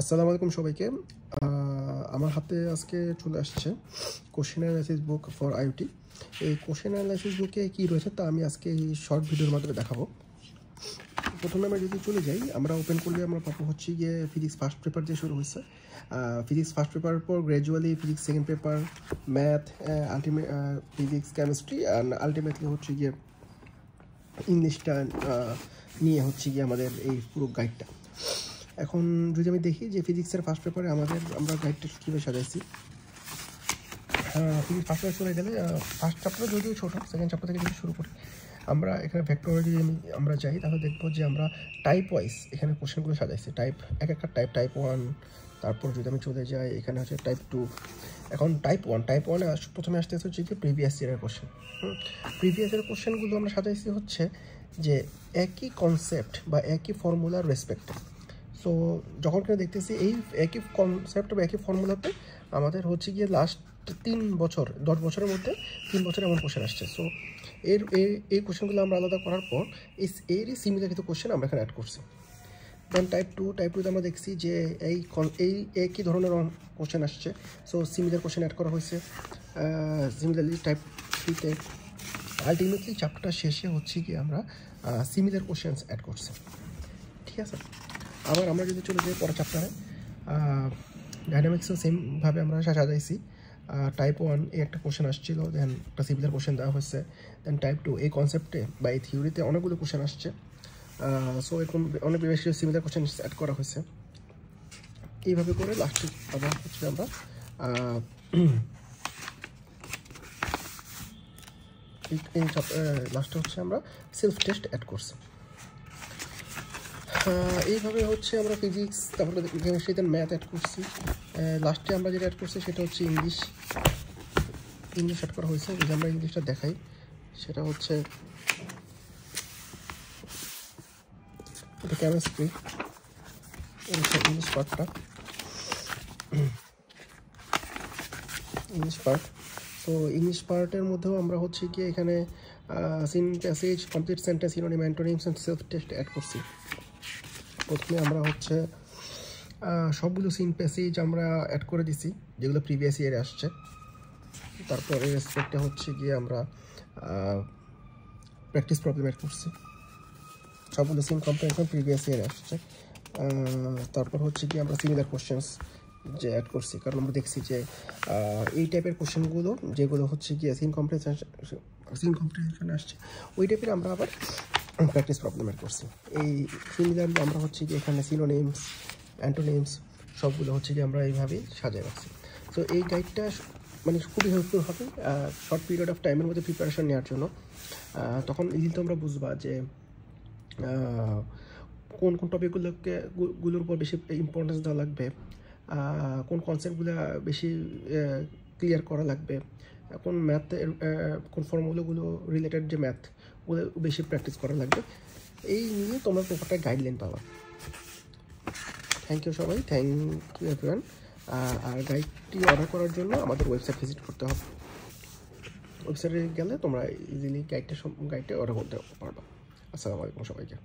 আসসালামু আলাইকুম সবাইকে। আমার হাতে আজকে চলে আসছে question analysis book for IoT. এই কোশ্চেন অ্যানালাইসিস বুকে কী রয়েছে তা আমি আজকে এই শর্ট ভিডিওর মাধ্যমে দেখাবো। প্রথমে আমরা যদি চলে যাই, আমরা ওপেন করলে আমরা পাবো হচ্ছে গিয়ে ফিজিক্স ফার্স্ট পেপার দিয়ে শুরু হয়েছে। ফিজিক্স ফার্স্ট পেপারের পর gradually physics second paper, math, ultimate physics, chemistry and ultimately হচ্ছে গিয়ে ইংলিশটা নিয়ে হচ্ছে গিয়ে আমাদের এই পুরো গাইডটা। এখন যদি আমি দেখি যে ফিজিক্সের ফার্স্ট পেপারে আমরা গাইডটা কীভাবে সাজাইছি। ফিজিক্স ফার্স্ট পেপারে চলে গেলে ফার্স্ট চ্যাপ্টার যদিও ছোটো, সেকেন্ড চ্যাপ্টার থেকে যদি শুরু করি আমরা এখানে ভেক্টরে যদি আমরা যাই তাহলে দেখবো যে আমরা টাইপ ওয়াইজ এখানে কোশ্চেনগুলো সাজাইছি। টাইপ এক একটা টাইপ 1, তারপর যদি আমি চলে যাই এখানে হচ্ছে টাইপ 2। এখন টাইপ 1 প্রথমে আসতে হচ্ছে যে প্রিভিয়াস ইয়ারের কোশ্চেন। প্রিভিয়াস ইয়ারের কোশ্চেনগুলো আমরা সাজাইছি হচ্ছে যে একই কনসেপ্ট বা একই ফর্মুলার রেসপেক্টে। সো যখন কিনা দেখতেছি এই একই কনসেপ্ট বা একই ফর্মুলাতে আমাদের হচ্ছে গিয়ে লাস্ট 3 বছর 10 বছরের মধ্যে 3 বছর এমন কোশ্চেন আসছে। সো এই কোশ্চেনগুলো আমরা আলাদা করার পর এরই সিমিলার কিছু কোশ্চেন আমরা এখানে অ্যাড করছি। দেন টাইপ 2তে আমরা দেখছি যে এই একই ধরনের কোশ্চেন আসছে। সো সিমিলার কোশ্চেন অ্যাড করা হয়েছে। সিমিলারলি টাইপ 3তে আলটিমেটলি চ্যাপ্টারটা শেষে হচ্ছে কি আমরা সিমিলার কোশ্চেন্স অ্যাড করছি। ঠিক আছে, আবার আমরা যদি চলে যাই পরের চ্যাপ্টারে, ডাইনামিক্সও সেমভাবে আমরা সাজাইছি। টাইপ 1 একটা কোশ্চেন আসছিল, দেন একটা সিমিলার কোশ্চেন দেওয়া হয়েছে। দেন টাইপ 2 এই কনসেপ্টে বা এই থিওরিতে অনেকগুলো কোশ্চেন আসছে। সো এরকম অনেক বেশি সিমিলার কোশ্চেন অ্যাড করা হয়েছে। এইভাবে করে লাস্টে আবার হচ্ছে আমরা লাস্টে হচ্ছে আমরা সেলফ টেস্ট অ্যাড করছি। এইভাবে হচ্ছে আমরা ফিজিক্স, তারপরে কেমিস্ট্রি, ম্যাথ অ্যাড করছি। লাস্টে আমরা যেটা অ্যাড করছি সেটা হচ্ছে ইংলিশ অ্যাড করা হয়েছে। যদি আমরা ইংলিশটা দেখাই সেটা হচ্ছে এটা chemistry, English part, English part. তো ইংলিশ পার্টের মধ্যেও আমরা হচ্ছে কি এখানে seen passage, complete sentence, synonym, antonyms and self test add করছি। প্রথমে আমরা হচ্ছে সবগুলো সিন প্যাসেজ আমরা অ্যাড করে দিছি যেগুলো প্রিভিয়াস ইয়ারে আসছে। তারপরে রেসপেক্টে হচ্ছে গিয়ে আমরা প্র্যাকটিস প্রবলেম অ্যাড করছি। সবগুলো সিন কম্পারিজন প্রিভিয়াস ইয়ারে আসছে। তারপর হচ্ছে কি আমরা সিমিলার কোশ্চেন্স যে অ্যাড করছি, কারণ আমরা দেখছি যে এই টাইপের কোশ্চেনগুলো যেগুলো হচ্ছে গিয়ে সিন কম্পারিজনে আসছে ওই টাইপের আমরা আবার প্র্যাকটিস প্রবলেম অ্যাড করছি। এই সিমিলারলি আমরা হচ্ছে কি এখানে সিনোনিমস, অ্যান্টোনিমস সবগুলো হচ্ছে কি আমরা এইভাবেই সাজায় রাখছি। সো এই গাইডটা মানে খুবই হেল্পফুল হবে শর্ট পিরিয়ড অফ টাইমের মধ্যে প্রিপারেশন নেওয়ার জন্য। তখন ইজিলি তোমরা বুঝবা যে কোন কোন টপিকগুলোর উপর বেশি ইম্পর্টেন্স দেওয়া লাগবে, কোন কনসেপ্টগুলো বেশি ক্লিয়ার করা লাগবে, কোন ম্যাথের কোন ফর্মুলাগুলো রিলেটেড যে ম্যাথ ওগুলো বেশি প্র্যাকটিস করা লাগবে। এই নিয়ে তোমরা প্রপারটা গাইডলাইন পাবা। থ্যাংক ইউ সবাই, থ্যাংক ইউ এভরিওয়ান। আর গাইডটি অর্ডার করার জন্য আমাদের ওয়েবসাইট ভিজিট করতে হবে। ওয়েবসাইটে গেলে তোমরা ইজিলি গাইডটা অর্ডার করতে পারবা। আসসালামু আলাইকুম সবাইকে।